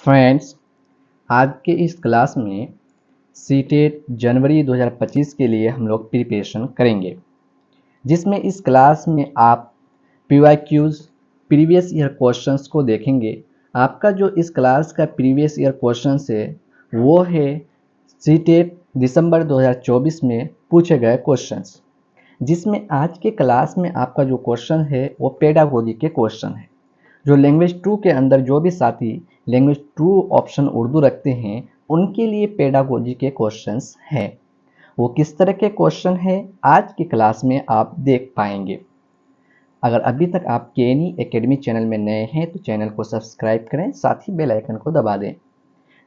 Friends, आज के इस क्लास में सीटेट जनवरी 2025 के लिए हम लोग प्रिपरेशन करेंगे, जिसमें इस क्लास में आप पीवाईक्यूज प्रीवियस ईयर क्वेश्चंस को देखेंगे। आपका जो इस क्लास का प्रीवियस ईयर क्वेश्चंस है वो है सीटेट दिसंबर 2024 में पूछे गए क्वेश्चंस, जिसमें आज के क्लास में आपका जो क्वेश्चन है वो पेडागोजी के क्वेश्चन है। जो लैंग्वेज 2 के अंदर जो भी साथी लैंग्वेज 2 ऑप्शन उर्दू रखते हैं उनके लिए पेडागोजी के क्वेश्चंस हैं। वो किस तरह के क्वेश्चन है आज की क्लास में आप देख पाएंगे। अगर अभी तक आप केनी एकेडमी चैनल में नए हैं तो चैनल को सब्सक्राइब करें, साथ ही बेल आइकन को दबा दें,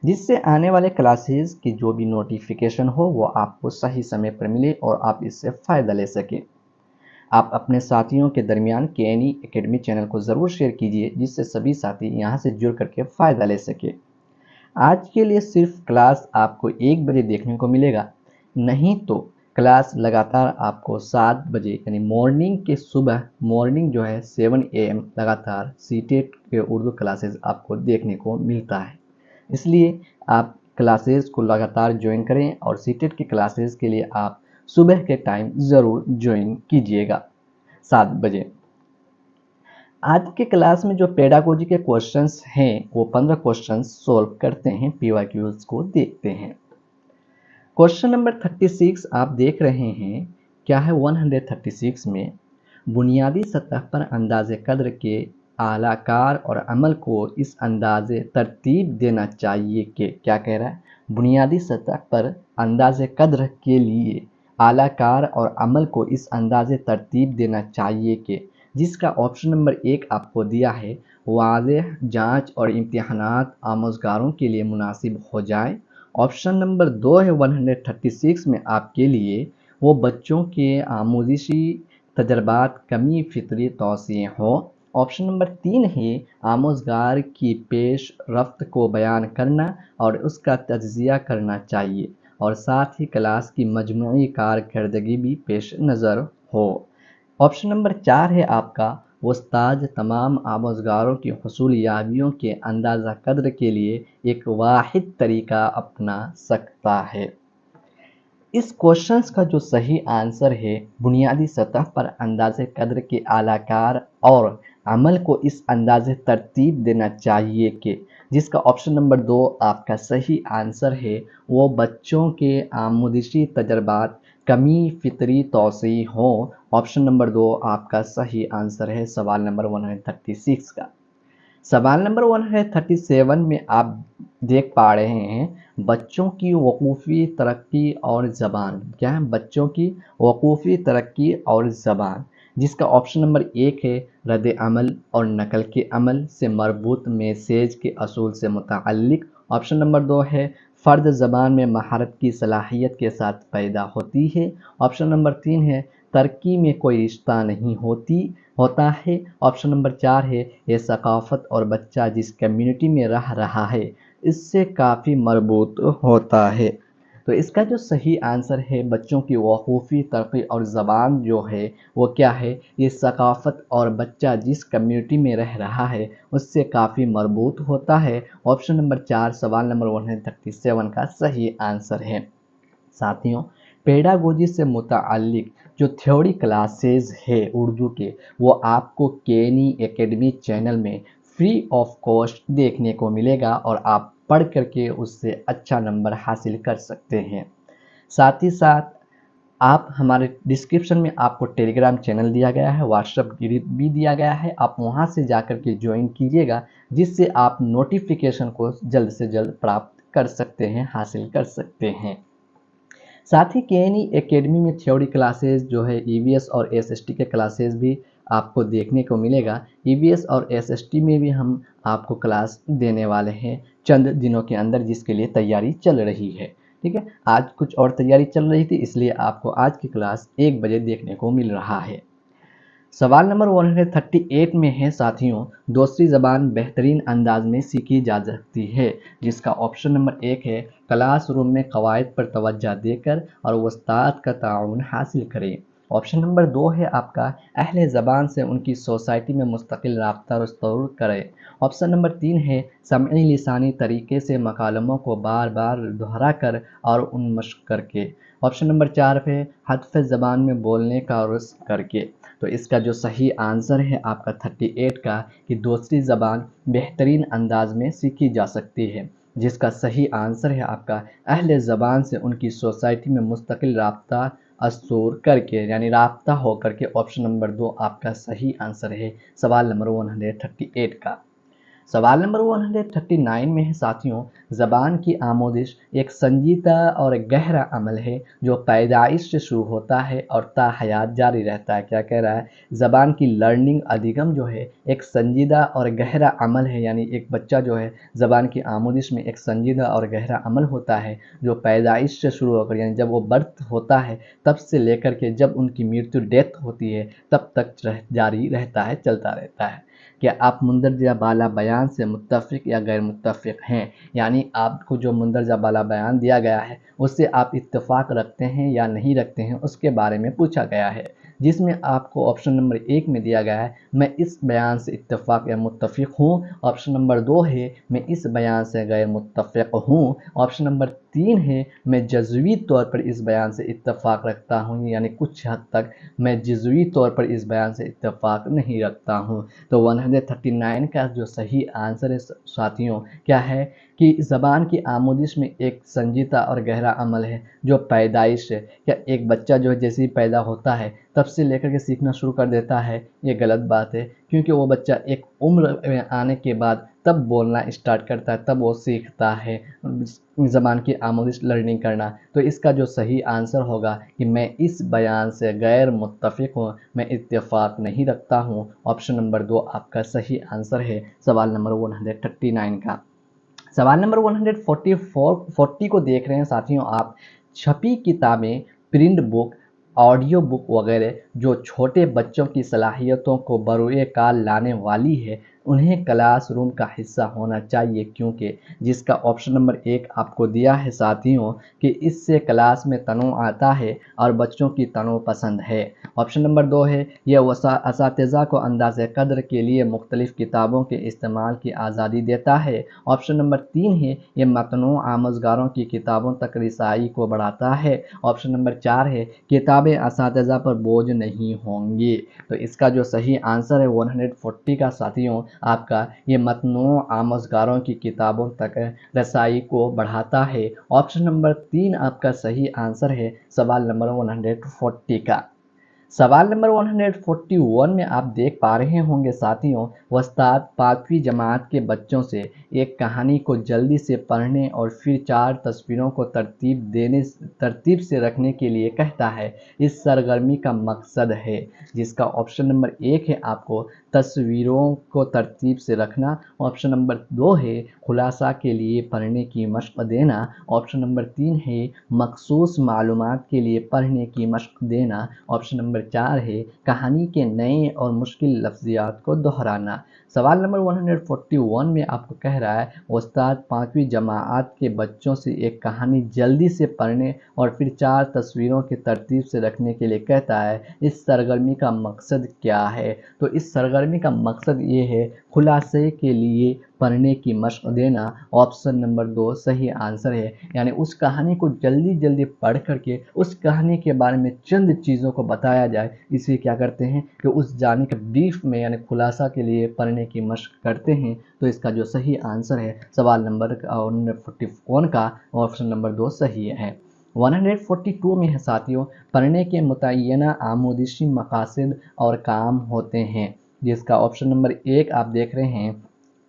जिससे आने वाले क्लासेस की जो भी नोटिफिकेशन हो वो आपको सही समय पर मिले और आप इससे फ़ायदा ले सकें। आप अपने साथियों के दरमियान केनी एकेडमी चैनल को ज़रूर शेयर कीजिए, जिससे सभी साथी यहाँ से जुड़ करके फ़ायदा ले सके। आज के लिए सिर्फ क्लास आपको 1 बजे देखने को मिलेगा, नहीं तो क्लास लगातार आपको 7 बजे यानी मॉर्निंग जो है 7 AM लगातार सीटेट के उर्दू क्लासेस आपको देखने को मिलता है। इसलिए आप क्लासेस को लगातार ज्वाइन करें और सीटेट की क्लासेस के लिए आप सुबह के टाइम ज़रूर ज्वाइन कीजिएगा 7 बजे। आज के क्लास में जो पेडागोजी के क्वेश्चंस हैं वो 15 क्वेश्चंस सॉल्व करते हैं, पीवाईक्यूज को देखते हैं। क्वेश्चन नंबर 36 आप देख रहे हैं, क्या है 136 में बुनियादी सतह पर अंदाज़े कद्र के आलाकार और अमल को इस अंदाज़े तरतीब देना चाहिए कि क्या कह रहा है। बुनियादी सतह पर अंदाज़े कद्र के लिए आलाकार और अमल को इस अंदाज़े तरतीब देना चाहिए कि जिसका ऑप्शन नंबर 1 आपको दिया है वाज़ेह जांच और इम्तिहानात आमोज़गारों के लिए मुनासिब हो जाए। ऑप्शन नंबर 2 है 136 में आपके लिए वो बच्चों के आमूजिशी तजर्बात कमी फितरी तौसीए हो। ऑप्शन नंबर 3 है आमोज़गार की पेश रफ्त को बयान करना और उसका तज्ज़िया करना चाहिए और साथ ही क्लास की मजमूई कारकर्दगी भी पेश नज़र हो। ऑप्शन नंबर 4 है आपका उस्ताद तमाम आमोज़गारों की हुसूलियाबियों के अंदाज़ा कद्र के लिए एक वाहिद तरीका अपना सकता है। इस क्वेश्चंस का जो सही आंसर है बुनियादी सतह पर अंदाज़े कद्र के आलाकार और अमल को इस अंदाज़े तरतीब देना चाहिए कि जिसका ऑप्शन नंबर 2 आपका सही आंसर है वो बच्चों के आमूदिशी तजर्बात कमी फितरी तौसी हो। ऑप्शन नंबर 2 आपका सही आंसर है सवाल नंबर 136 का। सवाल नंबर 137 में आप देख पा रहे हैं बच्चों की वकूफ़ी तरक्की और ज़बान। क्या है? बच्चों की वकूफ़ी तरक्की और ज़बान, जिसका ऑप्शन नंबर 1 है रद्द अमल और नकल के अमल से मरबूत मैसेज के असूल से मुतअल्लिक़। ऑप्शन नंबर 2 है फ़र्द ज़बान में महारत की सलाहियत के साथ पैदा होती है। ऑप्शन नंबर 3 है तरक्की में कोई रिश्ता नहीं होता है। ऑप्शन नंबर 4 है ये सकाफ़त और बच्चा जिस कम्युनिटी में रह रहा है इससे काफ़ी मरबूत होता है। तो इसका जो सही आंसर है बच्चों की वकूफ़ी तरक्की और ज़बान जो है वो क्या है, ये सकाफ़त और बच्चा जिस कम्युनिटी में रह रहा है उससे काफ़ी मरबूत होता है। ऑप्शन नंबर 4 सवाल नंबर 137 का सही आंसर है। साथियों, पेडागोजी से मुतअल्लिक़ जो थ्योरी क्लासेस है उर्दू के वो आपको केनी एकेडमी चैनल में फ्री ऑफ कॉस्ट देखने को मिलेगा और आप पढ़ करके उससे अच्छा नंबर हासिल कर सकते हैं। साथ ही साथ आप हमारे डिस्क्रिप्शन में आपको टेलीग्राम चैनल दिया गया है, व्हाट्सएप ग्रुप भी दिया गया है, आप वहां से जाकर के ज्वाइन कीजिएगा, जिससे आप नोटिफिकेशन को जल्द से जल्द प्राप्त कर सकते हैं, हासिल कर सकते हैं। साथ ही केनी एकेडमी में थ्योरी क्लासेस जो है ईवीएस और एसएसटी के क्लासेस भी आपको देखने को मिलेगा। ईवीएस और एसएसटी में भी हम आपको क्लास देने वाले हैं चंद दिनों के अंदर, जिसके लिए तैयारी चल रही है। ठीक है, आज कुछ और तैयारी चल रही थी, इसलिए आपको आज की क्लास 1 बजे देखने को मिल रहा है। सवाल नंबर 138 में है साथियों, दूसरी ज़बान बेहतरीन अंदाज में सीखी जा सकती है, जिसका ऑप्शन नंबर 1 है क्लासरूम में कवायद पर तवज्जो देकर और उस्ताद का ताउन हासिल करें। ऑप्शन नंबर 2 है आपका अहले ज़बान से उनकी सोसाइटी में मुस्तकिल राब्ता रस्तूर करें। ऑप्शन नंबर 3 है समई लिसानी तरीके से मकालमों को बार बार दोहरा कर और उन मश्क करके। ऑप्शन नंबर 4 है हत्फ ज़बान में बोलने का रस करके। तो इसका जो सही आंसर है आपका 38 का कि दूसरी ज़बान बेहतरीन अंदाज में सीखी जा सकती है, जिसका सही आंसर है आपका अहले ज़बान से उनकी सोसाइटी में मुस्तकिल राब्ता अस्तूर करके, यानी राब्ता हो करके। ऑप्शन नंबर 2 आपका सही आंसर है सवाल नंबर 138 का। सवाल नंबर 139 में है साथियों, ज़बान की आमोदिश एक संजीदा और गहरा अमल है जो पैदाइश से शुरू होता है और ता हयात जारी रहता है। क्या कह रहा है? ज़बान की लर्निंग अधिगम जो है एक संजीदा और गहरा अमल है, यानी एक बच्चा जो है ज़बान की आमोदिश में एक संजीदा और गहरा अमल होता है जो पैदाइश से शुरू होकर, यानी जब वो बर्थ होता है तब से लेकर के जब उनकी मृत्यु डेथ होती है तब तक जारी रहता है, चलता रहता है। क्या आप मुंदरजा बाला बयान से मुत्तफ़िक या गैर मुत्तफ़िक हैं? यानी आपको जो मुंदरजा बाला बयान दिया गया है उससे आप इत्तेफाक रखते हैं या नहीं रखते हैं, उसके बारे में पूछा गया है, जिसमें आपको ऑप्शन नंबर 1 में दिया गया है मैं इस बयान से इत्तेफाक या मुत्तफ़िक हूँ। ऑप्शन नंबर 2 है मैं इस बयान से गैर मुत्तफ़िक हूँ। ऑप्शन नंबर 3 है मैं जज़वी तौर पर इस बयान से इत्तेफाक रखता हूँ, यानी कुछ हद तक मैं जज़वी तौर पर इस बयान से इत्तेफाक नहीं रखता हूँ। तो 139 का जो सही आंसर है साथियों क्या है कि ज़बान की आमोदिश में एक संजीदा और गहरा अमल है जो पैदाइश है। क्या एक बच्चा जो है जैसे ही पैदा होता है तब से लेकर के सीखना शुरू कर देता है? ये गलत बात है, क्योंकि वो बच्चा एक उम्र में आने के बाद तब बोलना स्टार्ट करता है, तब वो सीखता है ज़बान की आमोदिश लर्निंग करना। तो इसका जो सही आंसर होगा कि मैं इस बयान से गैर मुत्तफ़िक हूँ, मैं इत्तेफाक नहीं रखता हूँ। ऑप्शन नंबर 2 आपका सही आंसर है सवाल नंबर 139 का। सवाल नंबर 140 को देख रहे हैं साथियों आप। छपी किताबें, प्रिंट बुक, ऑडियो बुक वगैरह जो छोटे बच्चों की सलाहियतों को बरूए कार लाने वाली है उन्हें क्लासरूम का हिस्सा होना चाहिए, क्योंकि जिसका ऑप्शन नंबर 1 आपको दिया है साथियों कि इससे क्लास में तनों आता है और बच्चों की तनों पसंद है। ऑप्शन नंबर 2 है यह असातिज़ा को अंदाज़े कद्र के लिए मुख्तलिफ़ किताबों के इस्तेमाल की आज़ादी देता है। ऑप्शन नंबर 3 है ये मतनू आमोज़गारों की किताबों तक रिसाई को बढ़ाता है। ऑप्शन नंबर 4 है किताबें असातिज़ा पर बोझ नहीं होंगी। तो इसका जो सही आंसर है 140 का साथियों आपका ये मतनू आमोज़गारों की किताबों तक रसाई को बढ़ाता है। ऑप्शन नंबर 3 आपका सही आंसर है सवाल नंबर 140 का। सवाल नंबर 141 में आप देख पा रहे होंगे साथियों, उस्ताद 5वीं जमात के बच्चों से एक कहानी को जल्दी से पढ़ने और फिर 4 तस्वीरों को तरतीब से रखने के लिए कहता है। इस सरगर्मी का मकसद है, जिसका ऑप्शन नंबर 1 है आपको तस्वीरों को तरतीब से रखना। ऑप्शन नंबर 2 है खुलासा के लिए पढ़ने की मशक़ देना। ऑप्शन नंबर 3 है मखसूस मालूमात के लिए पढ़ने की मशक़ देना। ऑप्शन नंबर 4 है कहानी के नए और मुश्किल लफ्ज़ियात को दोहराना। सवाल नंबर 141 में आपको कह रहा है उस्ताद 5वीं जमात के बच्चों से एक कहानी जल्दी से पढ़ने और फिर 4 तस्वीरों की तरतीब से रखने के लिए कहता है। इस सरगर्मी का मकसद क्या है? तो इस सरगर्मी का मकसद ये है खुलासे के लिए पढ़ने की मशक़ देना। ऑप्शन नंबर 2 सही आंसर है, यानी उस कहानी को जल्दी जल्दी पढ़ करके उस कहानी के बारे में चंद चीज़ों को बताया जाए। इसे क्या करते हैं कि उस जाने के ब्रीफ में यानी खुलासा के लिए पढ़ने की मशक़ करते हैं। तो इसका जो सही आंसर है सवाल नंबर 141 का ऑप्शन नंबर 2 सही है। 142 में है साथियों पढ़ने के मुतय्यना आमोदिशी मकासद और काम होते हैं, जिसका ऑप्शन नंबर 1 आप देख रहे हैं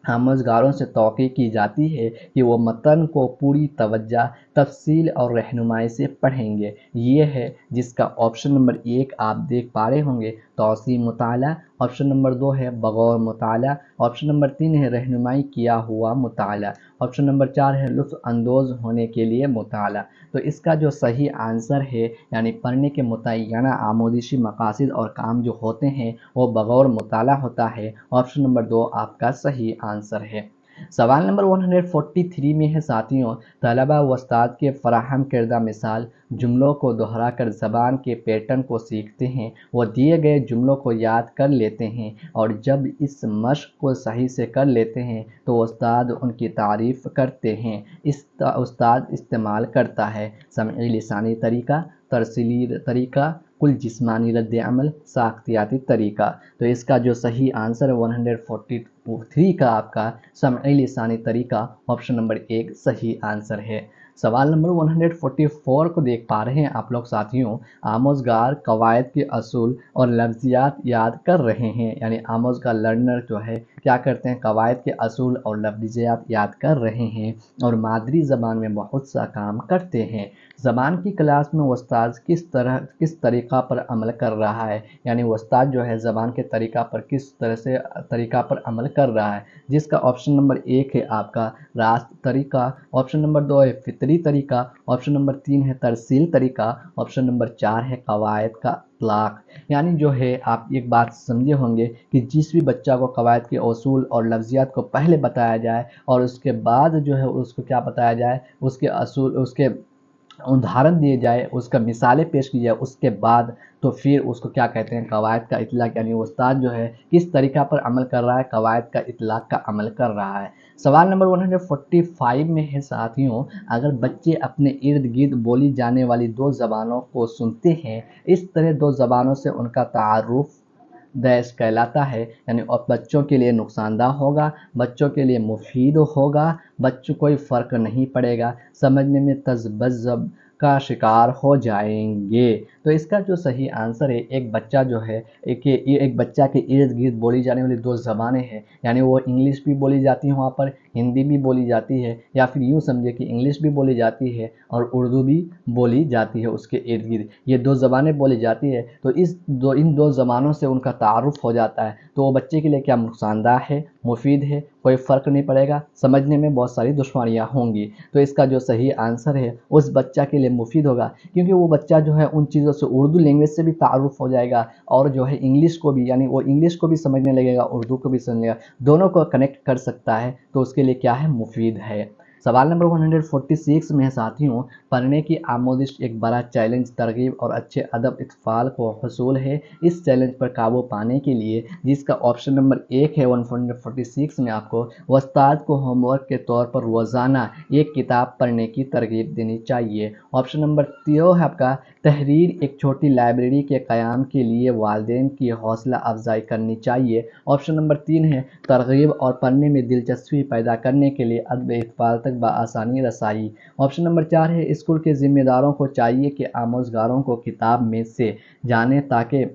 आमोज़गारों से तौक़ी की जाती है कि वो मतन को पूरी तवज्जो, तफ़सील और रहनुमाई से पढ़ेंगे। ये है जिसका ऑप्शन नंबर 1 आप देख पा रहे होंगे तौसी मुताला। ऑप्शन नंबर 2 है बगौर मुताला। ऑप्शन नंबर 3 है रहनुमाई किया हुआ मुताला। ऑप्शन नंबर 4 है लुत्फ़ अंदोज़ होने के लिए मुताला। तो इसका जो सही आंसर है यानी पढ़ने के मुतय्यना आमोदिशी मकासद और काम जो होते हैं वो बगौर मुताला होता है। ऑप्शन नंबर 2 आपका सही आंसर है। सवाल नंबर 143 में है साथियों, तलबा व उस्ताद के फराहम करदा मिसाल जुमलों को दोहराकर ज़बान के पैटर्न को सीखते हैं व दिए गए जुमलों को याद कर लेते हैं, और जब इस मशक को सही से कर लेते हैं तो उस्ताद उनकी तारीफ़ करते हैं। उस्ताद इस्तेमाल करता है समई लिसानी तरीका, तरसीली तरीका, कुल जिस्मानी रद्द अमल, साख्तियाती तरीका। तो इसका जो सही आंसर है 143 का आपका समई लिसानी तरीका ऑप्शन नंबर 1 सही आंसर है। सवाल नंबर 144 को देख पा रहे हैं आप लोग साथियों, आमोज़गार कवायद के असूल और लफ्ज़ियात याद कर रहे हैं, यानी आमोज़गार लर्नर जो है क्या करते हैं, कवायद के असूल और लफ्ज़ियात याद कर रहे हैं और मादरी ज़बान में बहुत सा काम करते हैं। ज़बान की क्लास में उस्ताद किस तरीक़ा पर अमल कर रहा है, यानी उस्ताद जो है ज़बान के तरीक़ा पर अमल कर रहा है, जिसका ऑप्शन नंबर 1 है आपका रास्त तरीका, ऑप्शन नंबर 2 है फितरी तरीका, ऑप्शन नंबर 3 है तरसील तरीका, ऑप्शन नंबर 4 है कवायद का इत्लाक। यानी जो है आप एक बात समझे होंगे कि जिस भी बच्चा को कवायद के असूल और लफ्ज़ियात को पहले बताया जाए और उसके बाद जो है उसको क्या बताया जाए, उसके असूल, उसके उदाहरण दिए जाए, उसका मिसालें पेश की जाए, उसके बाद तो फिर उसको क्या कहते हैं, कवायद का इत्लाक, यानी उस्ताद जो है किस तरीक़ा पर अमल कर रहा है, कवायद का इत्लाक का अमल कर रहा है। सवाल नंबर 145 में है साथियों, अगर बच्चे अपने इर्द गिर्द बोली जाने वाली दो ज़बानों को सुनते हैं, इस तरह दो ज़बानों से उनका तारुफ दैश कहलाता है, यानी और बच्चों के लिए नुकसानदाह होगा, बच्चों के लिए मुफीद होगा, बच्चों कोई फ़र्क नहीं पड़ेगा, समझने में तज़ब्ज़ब का शिकार हो जाएंगे। तो इसका जो सही आंसर है, एक बच्चा जो है एक बच्चा के इर्द गिर्द बोली जाने वाली दो ज़बानें हैं, यानी वो इंग्लिश भी बोली जाती है वहाँ पर, हिंदी भी बोली जाती है, या फिर यूँ समझे कि इंग्लिश भी बोली जाती है और उर्दू भी बोली जाती है उसके इर्द गिर्द, ये दो ज़बानें बोली जाती है। तो इन दो ज़बानों से उनका तारुफ़ हो जाता है, तो वो बच्चे के लिए क्या नुकसानदाह है, मुफीद है, कोई फ़र्क नहीं पड़ेगा, समझने में बहुत सारी दुश्वारियाँ होंगी। तो इसका जो सही आंसर है उस बच्चा के लिए मुफीद होगा, क्योंकि वो बच्चा जो है उन चीज़ों से उर्दू लैंग्वेज से भी तारुफ़ हो जाएगा और जो है इंग्लिश को भी, यानी वो इंग्लिश को भी समझने लगेगा, उर्दू को भी समझने लगेगा, दोनों को कनेक्ट कर सकता है, तो उसके लिए क्या है, मुफीद है। सवाल नंबर 146 में है साथियों, पढ़ने की आमोदिश एक बड़ा चैलेंज, तरगीब और अच्छे अदब इत्फाल को हसूल है। इस चैलेंज पर काबू पाने के लिए, जिसका ऑप्शन नंबर 1 है 146 में, आपको उस्ताद को होमवर्क के तौर पर रोज़ाना एक किताब पढ़ने की तरगीब देनी चाहिए। ऑप्शन नंबर 2 है आपका तहरीर, एक छोटी लाइब्रेरी के क़याम के लिए वालिदैन की हौसला अफजाई करनी चाहिए। ऑप्शन नंबर 3 है तरगीब और पढ़ने में दिलचस्पी पैदा करने के लिए अदब इत्फाल तक बआसानी रसाई। ऑप्शन नंबर 4 है स्कूल के ज़िम्मेदारों को चाहिए कि आमोज़गारों को किताब में से जाने, ताकि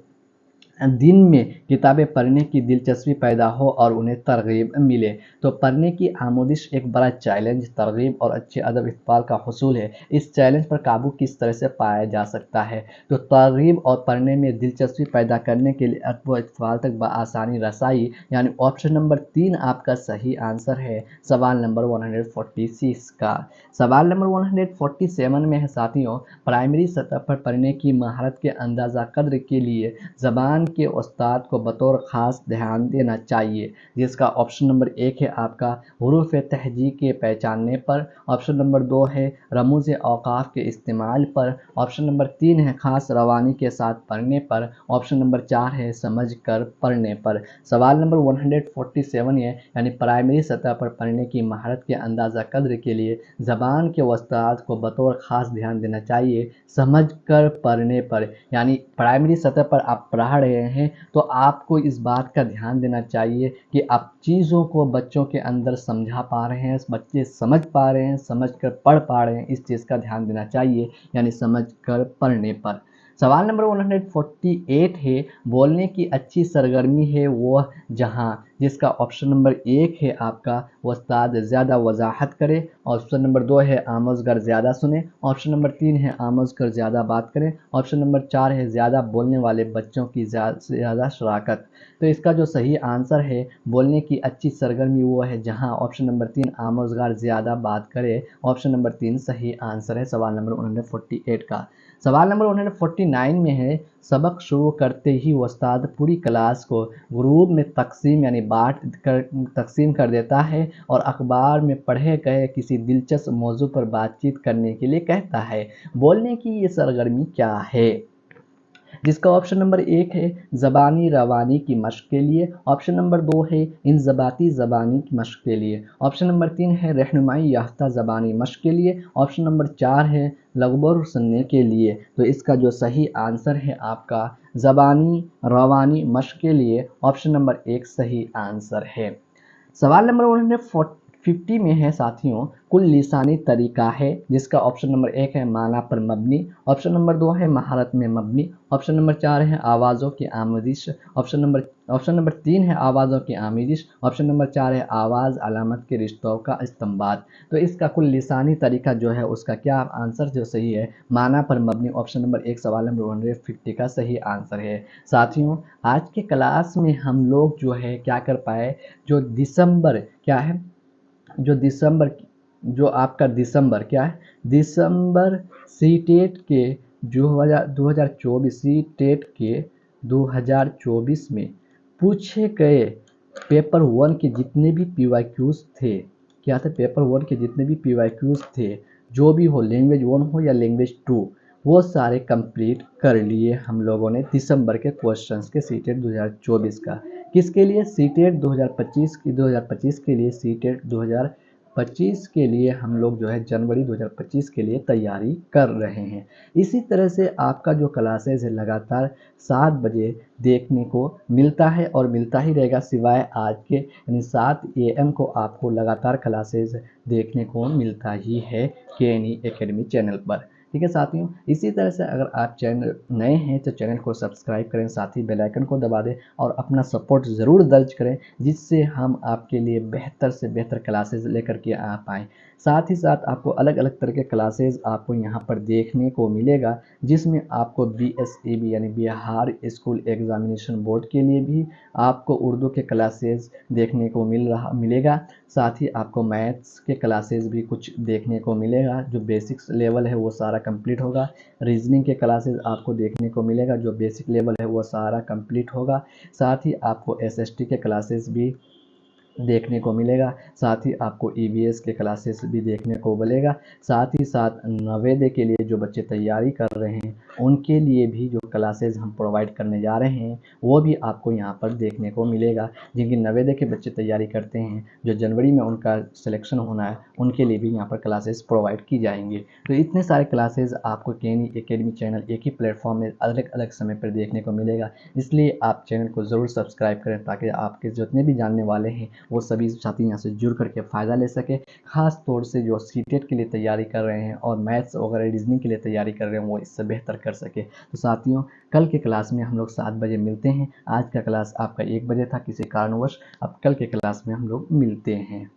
दिन में किताबें पढ़ने की दिलचस्पी पैदा हो और उन्हें तरगीब मिले। तो पढ़ने की आमोदिश एक बड़ा चैलेंज, तरगीब और अच्छे अदब इत्फाल का हसूल है। इस चैलेंज पर काबू किस तरह से पाया जा सकता है, तो तरगीब और पढ़ने में दिलचस्पी पैदा करने के लिए अदब इत्फाल तक बआसानी रसाई, यानी ऑप्शन नंबर 3 आपका सही आंसर है सवाल नंबर 146 का। सवाल नंबर 147 में है साथियों, प्राइमरी सतह पर पढ़ने की महारत के अंदाज़ा कद्र के लिए ज़बान के उस्ताद को बतौर ख़ास ध्यान देना चाहिए, जिसका ऑप्शन नंबर 1 है आपका हुरूफ तहजी के पहचानने पर, ऑप्शन नंबर 2 है रमूज़ औक़ाफ़ के इस्तेमाल पर, ऑप्शन नंबर 3 है ख़ास रवानी के साथ पढ़ने पर, ऑप्शन नंबर 4 है समझ कर पढ़ने पर। सवाल नंबर 147 है, यानी प्राइमरी सतह पर पढ़ने की महारत के अंदाज़ा कद्र के लिए ज़बान के उस्ताद को बतौर ख़ास ध्यान देना चाहिए समझ कर पढ़ने पर, यानी प्राइमरी सतह पर आप पढ़ा रहे हैं तो आपको इस बात का ध्यान देना चाहिए कि आप चीज़ों को बच्चों के अंदर समझा पा रहे हैं, बच्चे समझ पा रहे हैं, समझ कर पढ़ पा रहे हैं, इस चीज़ का ध्यान देना चाहिए, यानी समझ कर पढ़ने पर। सवाल नंबर 148 है, बोलने की अच्छी सरगर्मी है वह जहाँ, जिसका ऑप्शन नंबर 1 है आपका उस्ताद ज़्यादा वजाहत करे, ऑप्शन नंबर 2 है आमोज़गर ज़्यादा सुने, ऑप्शन नंबर 3 है आमोज़गर ज़्यादा बात करें, ऑप्शन नंबर 4 है ज़्यादा बोलने वाले बच्चों की ज़्यादा शराकत। तो इसका जो सही आंसर है, बोलने की अच्छी सरगर्मी वो है जहाँ, ऑप्शन नंबर 3 आमोज़गार ज़्यादा बात करे, ऑप्शन नंबर 3 सही आंसर है सवाल नंबर 148 का। सवाल नंबर 149 में है, सबक शुरू करते ही उस्ताद पूरी क्लास को ग्रुप में तकसीम कर देता है और अखबार में पढ़े गए किसी दिलचस्प मौजू पर बातचीत करने के लिए कहता है। बोलने की ये सरगर्मी क्या है? जिसका ऑप्शन नंबर 1 है ज़बानी रवानी की मशक के लिए, ऑप्शन नंबर 2 है इंज़बाती ज़बानी की मशक के लिए, ऑप्शन नंबर 3 है रहनुमाई याफ्ता ज़बानी मशक के लिए, ऑप्शन नंबर 4 है लगबर सुनने के लिए। तो इसका जो सही आंसर है आपका ज़बानी रवानी मशक के लिए, ऑप्शन नंबर 1 सही आंसर है। सवाल नंबर 150 में है साथियों, कुल लिसानी तरीका है, जिसका ऑप्शन नंबर 1 है माना पर मबनी, ऑप्शन नंबर 2 है महारत में मबनी, ऑप्शन नंबर 4 है आवाज़ों की आमेजिश, ऑप्शन नंबर 3 है आवाज़ों की आमेजिश, ऑप्शन नंबर 4 है आवाज़ अलामत के रिश्तों का इस्तेमाल। तो इसका कुल लिसानी तरीका जो है उसका क्या आंसर जो सही है, माना पर मबनी, ऑप्शन नंबर 1 सवाल नंबर 150 का सही आंसर है। साथियों, आज के क्लास में हम लोग जो है क्या कर पाए, जो दिसंबर क्या है, जो आपका दिसंबर क्या है, दिसंबर सीटेट के 2024 सीटेट के 2024 में पूछे गए पेपर 1 के जितने भी पीवाईक्यूज थे, क्या थे, पेपर 1 के जितने भी पीवाईक्यूज थे, जो भी हो, लैंग्वेज 1 हो या लैंग्वेज 2, वो सारे कंप्लीट कर लिए हम लोगों ने दिसंबर के क्वेश्चंस के सीटेट 2024 का। किसके लिए? सीटेट 2025 के लिए, सीटेट 2025 के लिए हम लोग जो है जनवरी 2025 के लिए तैयारी कर रहे हैं। इसी तरह से आपका जो क्लासेज है लगातार 7 बजे देखने को मिलता है और मिलता ही रहेगा, सिवाय आज के यानी 7 AM को आपको लगातार क्लासेज देखने को मिलता ही है KNE एकेडमी चैनल पर। ठीक है साथियों, इसी तरह से अगर आप चैनल नए हैं तो चैनल को सब्सक्राइब करें, साथ ही बेल आइकन को दबा दें और अपना सपोर्ट ज़रूर दर्ज करें, जिससे हम आपके लिए बेहतर से बेहतर क्लासेस लेकर के आ पाएँ। साथ ही साथ आपको अलग अलग तरह के क्लासेस आपको यहाँ पर देखने को मिलेगा, जिसमें आपको BSEB यानी बिहार स्कूल एग्जामिनेशन बोर्ड के लिए भी आपको उर्दू के क्लासेस देखने को मिलेगा। साथ ही आपको मैथ्स के क्लासेस भी कुछ देखने को मिलेगा, जो बेसिक्स लेवल है वो सारा कंप्लीट होगा। रीजनिंग के क्लासेस आपको देखने को मिलेगा, जो बेसिक लेवल है वो सारा कंप्लीट होगा। साथ ही आपको SST के क्लासेस भी देखने को मिलेगा, साथ ही आपको EVS के क्लासेस भी देखने को मिलेगा। साथ ही साथ नवोदय के लिए जो बच्चे तैयारी कर रहे हैं उनके लिए भी जो क्लासेस हम प्रोवाइड करने जा रहे हैं वो भी आपको यहाँ पर देखने को मिलेगा। जिनकी नवोदय के बच्चे तैयारी करते हैं, जो जनवरी में उनका सिलेक्शन होना है, उनके लिए भी यहाँ पर क्लासेस प्रोवाइड की जाएंगी। तो इतने सारे क्लासेस आपको KNE एकेडमी चैनल एक ही प्लेटफॉर्म में अलग अलग समय पर देखने को मिलेगा। इसलिए आप चैनल को ज़रूर सब्सक्राइब करें, ताकि आपके जितने भी जानने वाले हैं वो सभी साथी यहाँ से जुड़ करके फ़ायदा ले सके। ख़ास तौर से जो सीटेट के लिए तैयारी कर रहे हैं और मैथ्स वगैरह रीजनिंग के लिए तैयारी कर रहे हैं वो इससे बेहतर कर सके। तो साथियों, कल के क्लास में हम लोग 7 बजे मिलते हैं। आज का क्लास आपका 1 बजे था किसी कारणवश, अब कल के क्लास में हम लोग मिलते हैं।